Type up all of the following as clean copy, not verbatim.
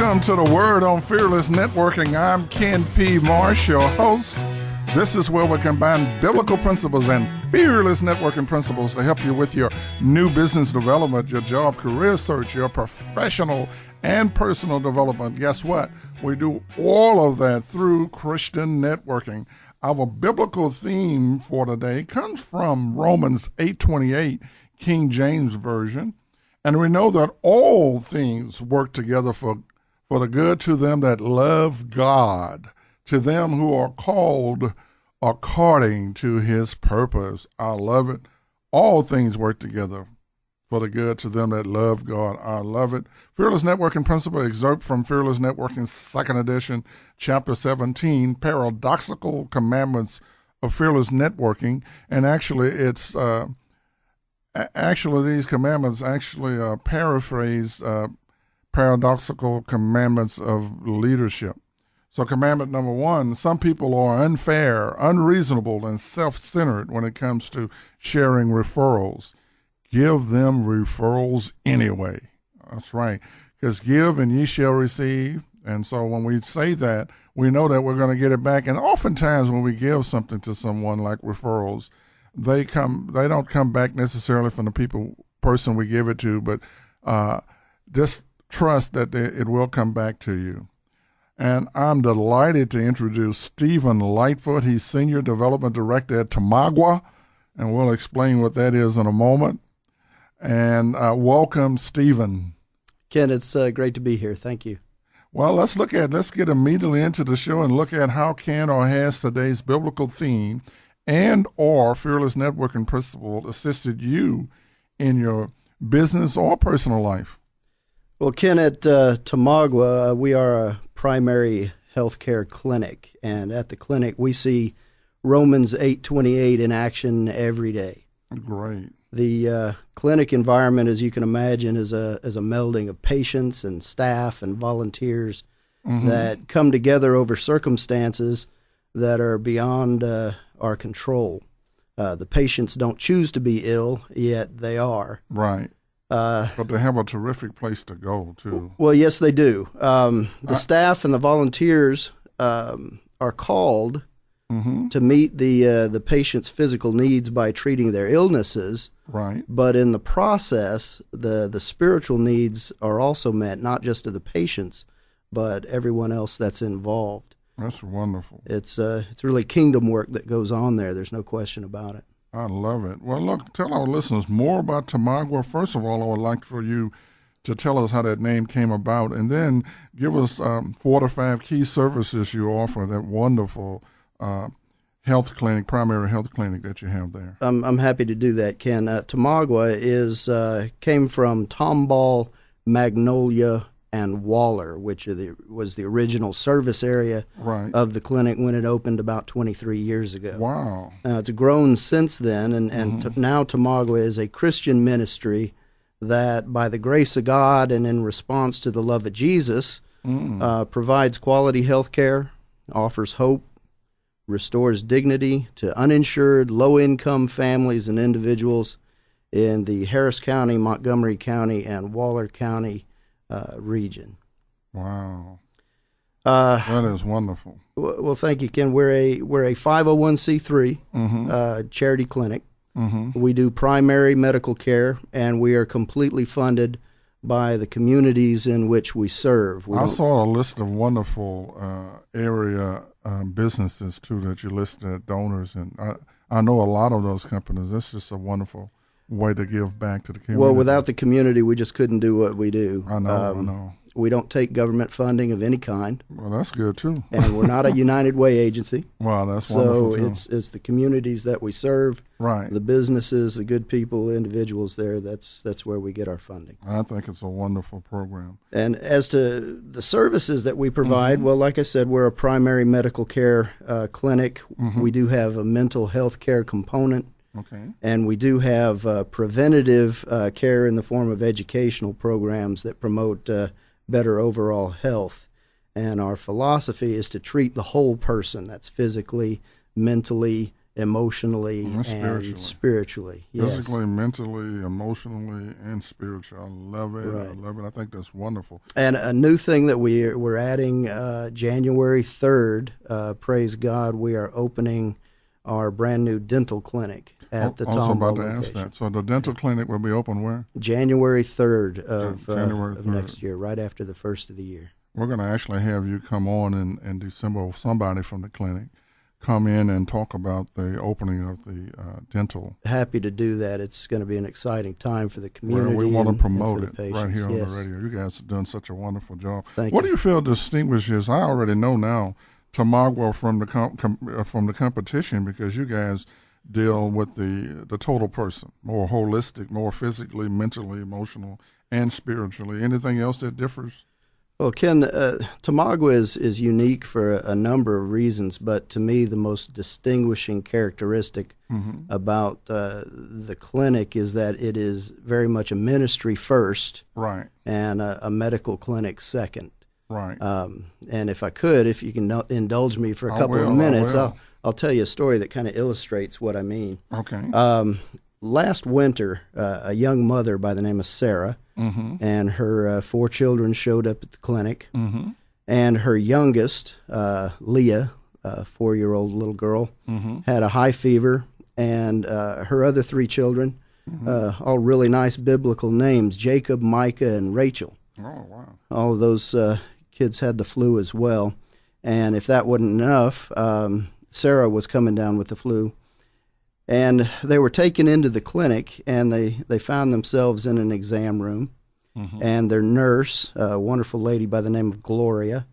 Welcome to the Word on Fearless Networking. I'm Ken P. Marsh, your host. This is where we combine biblical principles and fearless networking principles to help you with your new business development, your job career search, your professional and personal development. Guess what? We do all of that through Christian networking. Our biblical theme for today comes from Romans 8:28, King James Version. And we know that all things work together for the good to them that love God, to them who are called according to his purpose. I love it. All things work together for the good to them that love God. I love it. Fearless Networking Principle, excerpt from Fearless Networking, 2nd edition, chapter 17, Paradoxical Commandments of Fearless Networking. And actually, it's these commandments paraphrase paradoxical commandments of leadership. So commandment number 1, some people are unfair, unreasonable, and self-centered when it comes to sharing referrals. Give them referrals anyway. That's right. Because give and ye shall receive. And so when we say that, we know that we're going to get it back. And oftentimes when we give something to someone like referrals, they don't come back necessarily from the person we give it to, but just trust that it will come back to you. And I'm delighted to introduce Stephen Lightfoot. He's Senior Development Director at TOMAGWA, and we'll explain what that is in a moment. And welcome, Stephen. Ken, it's great to be here. Thank you. Well, let's get immediately into the show and look at how can or has today's biblical theme and or fearless networking principle assisted you in your business or personal life. Well, Ken, at TOMAGWA, we are a primary healthcare clinic, and at the clinic we see Romans 8:28 in action every day. Great. The clinic environment, as you can imagine, is a melding of patients and staff and volunteers that come together over circumstances that are beyond our control. The patients don't choose to be ill, yet they are. Right. But they have a terrific place to go, too. Well, yes, they do. The staff and the volunteers are called to meet the patient's physical needs by treating their illnesses. Right. But in the process, the spiritual needs are also met, not just to the patients, but everyone else that's involved. That's wonderful. It's really kingdom work that goes on there. There's no question about it. I love it. Well, look, tell our listeners more about TOMAGWA. First of all, I would like for you to tell us how that name came about, and then give us 4 to 5 key services you offer, that wonderful health clinic, primary health clinic that you have there. I'm happy to do that, Ken. TOMAGWA came from Tomball, Magnolia, and Waller, which was the original service area of the clinic when it opened about 23 years ago. Wow. It's grown since then, and now TOMAGWA is a Christian ministry that, by the grace of God and in response to the love of Jesus, provides quality health care, offers hope, restores dignity to uninsured, low-income families and individuals in the Harris County, Montgomery County, and Waller County region. Wow. That is wonderful. Well, thank you, Ken. We're a 501c3 charity clinic. We do primary medical care, and we are completely funded by the communities in which we serve. I saw a list of wonderful area businesses, too, that you listed, donors, and I know a lot of those companies. That's just a wonderful way to give back to the community. Well, without the community, we just couldn't do what we do. I know. We don't take government funding of any kind. Well, that's good, too. And we're not a United Way agency. Wow, that's wonderful, too. So it's the communities that we serve, the businesses, the good people, individuals there, that's where we get our funding. I think it's a wonderful program. And as to the services that we provide, well, like I said, we're a primary medical care clinic. We do have a mental health care component. Okay. And we do have preventative care in the form of educational programs that promote better overall health. And our philosophy is to treat the whole person. That's physically, mentally, emotionally and spiritually. Yes. Physically, mentally, emotionally, and spiritually. I love it. Right. I love it. I think that's wonderful. And a new thing that we're adding January 3rd, praise God, we are opening our brand new dental clinic at the TOMAGWA Also about to location. ask that. So the dental clinic will be open where? January 3rd of January 3rd. next year, right after the first of the year. We're going to actually have you come on in December, or somebody from the clinic come in and talk about the opening of the dental. Happy to do that. It's going to be an exciting time for the community. Well, we want to promote and for the it right patients. here on Yes. the radio. You guys have done such a wonderful job. Thank What you. do you feel distinguishes? I already know now Tomagwa from the competition, because you guys deal with the total person, more holistic, more physically, mentally, emotional, and spiritually. Anything else that differs? Well, Ken, TOMAGWA is unique for a number of reasons, but to me the most distinguishing characteristic about the clinic is that it is very much a ministry first, Right. and a medical clinic second. Right. And if you can indulge me for a I couple will, of minutes, I will. I'll tell you a story that kind of illustrates what I mean. Okay. Last winter, a young mother by the name of Sarah and her 4 children showed up at the clinic, and her youngest, Leah, a 4-year-old little girl, had a high fever, and her other 3 children, all really nice biblical names, Jacob, Micah, and Rachel. Oh, wow. All of those kids had the flu as well, and if that wasn't enough, Sarah was coming down with the flu. And they were taken into the clinic, and they found themselves in an exam room. And their nurse, a wonderful lady by the name of Gloria,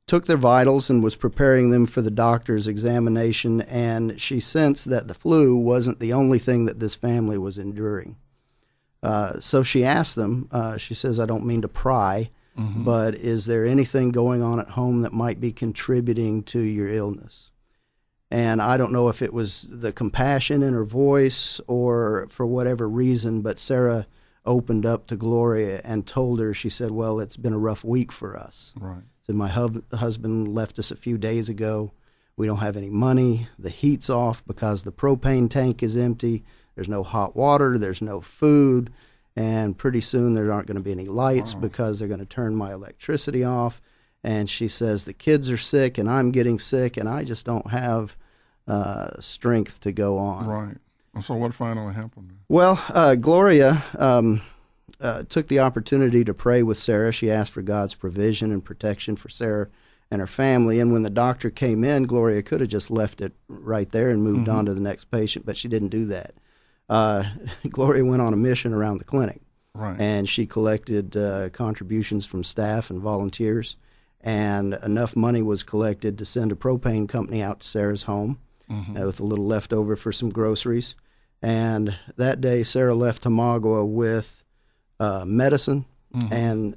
took their vitals and was preparing them for the doctor's examination. And she sensed that the flu wasn't the only thing that this family was enduring. So she asked them, she says, I don't mean to pry, but is there anything going on at home that might be contributing to your illness? And I don't know if it was the compassion in her voice or for whatever reason, but Sarah opened up to Gloria and told her, she said, well, it's been a rough week for us. Right. So my husband left us a few days ago. We don't have any money. The heat's off because the propane tank is empty. There's no hot water. There's no food. And pretty soon there aren't going to be any lights because they're going to turn my electricity off. And she says, the kids are sick and I'm getting sick and I just don't have strength to go on. Right. So what finally happened? Well, Gloria took the opportunity to pray with Sarah. She asked for God's provision and protection for Sarah and her family. And when the doctor came in, Gloria could have just left it right there and moved on to the next patient, but she didn't do that. Gloria went on a mission around the clinic. Right. And she collected contributions from staff and volunteers. And enough money was collected to send a propane company out to Sarah's home with a little leftover for some groceries. And that day, Sarah left Tomagwa with medicine, and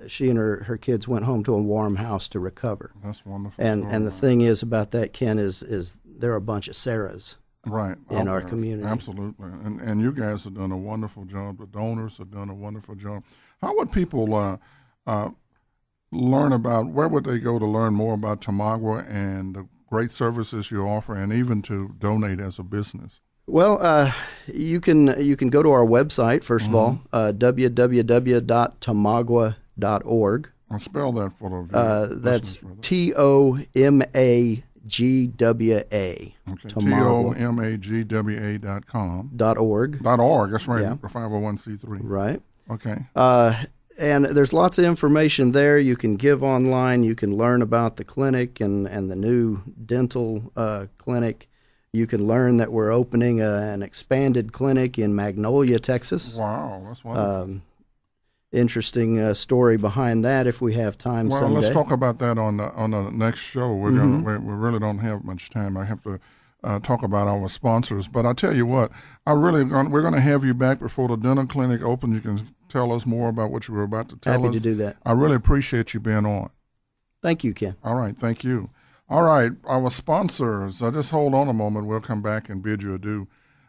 she and her kids went home to a warm house to recover. That's wonderful. And the thing is about that, Ken, is there are a bunch of Sarahs right in our community. Absolutely. And you guys have done a wonderful job. The donors have done a wonderful job. How would people learn about, where would they go to learn more about Tomagwa and the great services you offer, and even to donate as a business? Well, you can go to our website, first of all, www.tomagwa.org. I'll spell that for the viewers. That's TOMAGWA. Okay, TOMAGWA.com. .org. .org, that's right, Yeah. 501c3. Right. Okay. And there's lots of information there. You can give online. You can learn about the clinic and the new dental clinic. You can learn that we're opening an expanded clinic in Magnolia, Texas. Wow, that's wonderful. Interesting story behind that if we have time someday. Well, let's talk about that on the next show. We really don't have much time. I have to talk about our sponsors. But I tell you what, we're going to have you back before the dental clinic opens. You can tell us more about what you were about to tell us. Happy to do that. I really appreciate you being on. Thank you, Ken. All right, thank you. All right, our sponsors, just hold on a moment. We'll come back and bid you adieu.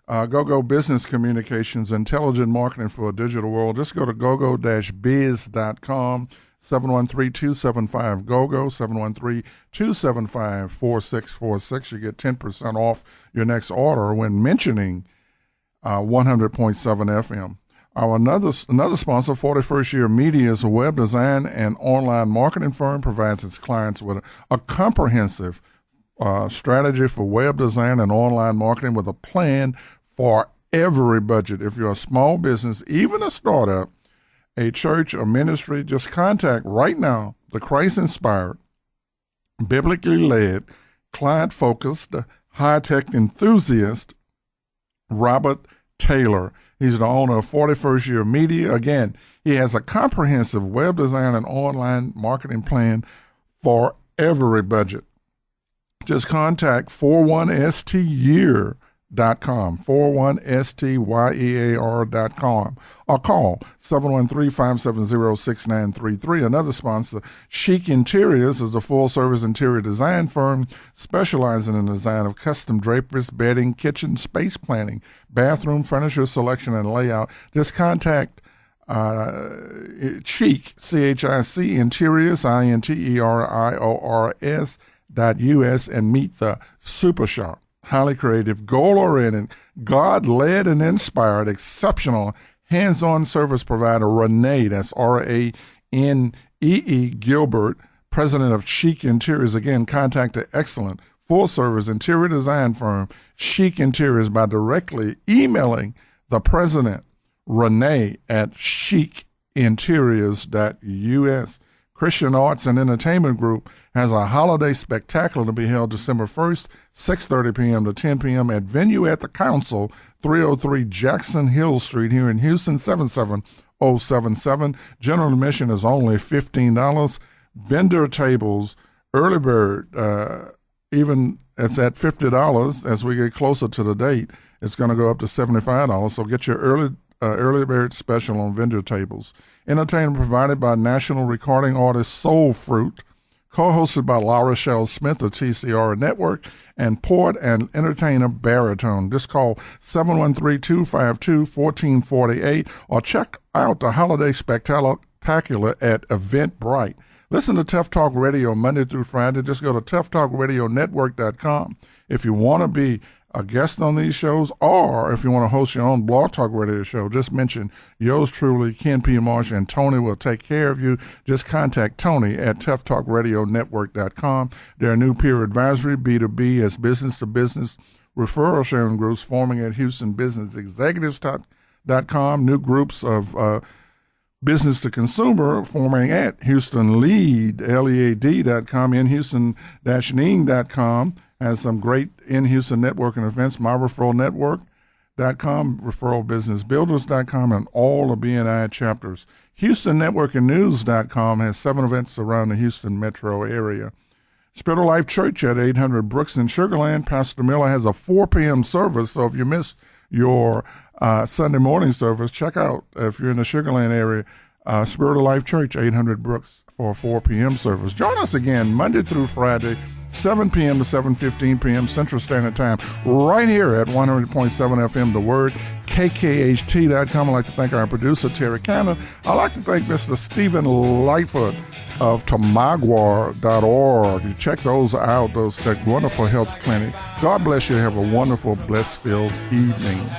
GoGo Business Communications, intelligent marketing for a digital world. Just go to gogo-biz.com. 713-275-GO-GO, 713-275-4646. You get 10% off your next order when mentioning 100.7 FM. Our another sponsor, 41st Year Media, is a web design and online marketing firm, provides its clients with a comprehensive strategy for web design and online marketing with a plan for every budget. If you're a small business, even a startup, a church or ministry, just contact right now the Christ-inspired, biblically led, client-focused, high-tech enthusiast, Robert Taylor. He's the owner of 41st Year Media. Again, he has a comprehensive web design and online marketing plan for every budget. Just contact 41styear.com, 41styear.com, or call 713-570-6933. Another sponsor, Chic Interiors, is a full-service interior design firm specializing in the design of custom draperies, bedding, kitchen space planning, bathroom furniture selection, and layout. Just contact Chic, C-H-I-C, Interiors, INTERIORS .US, and meet the super sharp, highly creative, goal-oriented, God-led and inspired, exceptional, hands-on service provider Renee, that's R-A-N-E-E Gilbert, president of Chic Interiors. Again, contact the excellent full-service interior design firm Chic Interiors by directly emailing the president, Renee, at chicinteriors.us. Christian Arts and Entertainment Group has a holiday spectacular to be held December 1st, 6:30 p.m. to 10 p.m. at Venue at the Council, 303 Jackson Hill Street here in Houston, 77077. General admission is only $15. Vendor tables, early bird, even it's at $50. As we get closer to the date, it's going to go up to $75. So get your early bird special on vendor tables. Entertainment provided by national recording artist Soul Fruit, co-hosted by Laura Shell Smith of TCR Network, and poet and entertainer Baritone. Just call 713-252-1448 or check out the Holiday Spectacular at Eventbrite. Listen to Tough Talk Radio Monday through Friday. Just go to toughtalkradionetwork.com. If you want to be a guest on these shows, or if you want to host your own Blog Talk Radio show, just mention yours truly, Ken P. Marsh, and Tony will take care of you. Just contact Tony at toughtalkradionetwork.com. There are new peer advisory, B2B as business-to-business referral sharing groups forming at HoustonBusinessExecutives.com. New groups of business-to-consumer forming at HoustonLead, LEAD.com, and Houston-Ning.com. Has some great in-Houston networking events, myreferralnetwork.com, referralbusinessbuilders.com, and all the BNI chapters. HoustonNetworkingNews.com has 7 events around the Houston metro area. Spirit of Life Church at 800 Brooks in Sugar Land. Pastor Miller has a 4 p.m. service, so if you missed your Sunday morning service, check out, if you're in the Sugar Land area, Spirit of Life Church, 800 Brooks, for a 4 p.m. service. Join us again Monday through Friday, 7 p.m. to 7:15 p.m. Central Standard Time, right here at 100.7 FM, The Word, KKHT.com. I'd like to thank our producer, Terry Cannon. I'd like to thank Mr. Stephen Lightfoot of TOMAGWA.org. You check those out, that wonderful health clinic. God bless you. Have a wonderful, blessed-filled evening.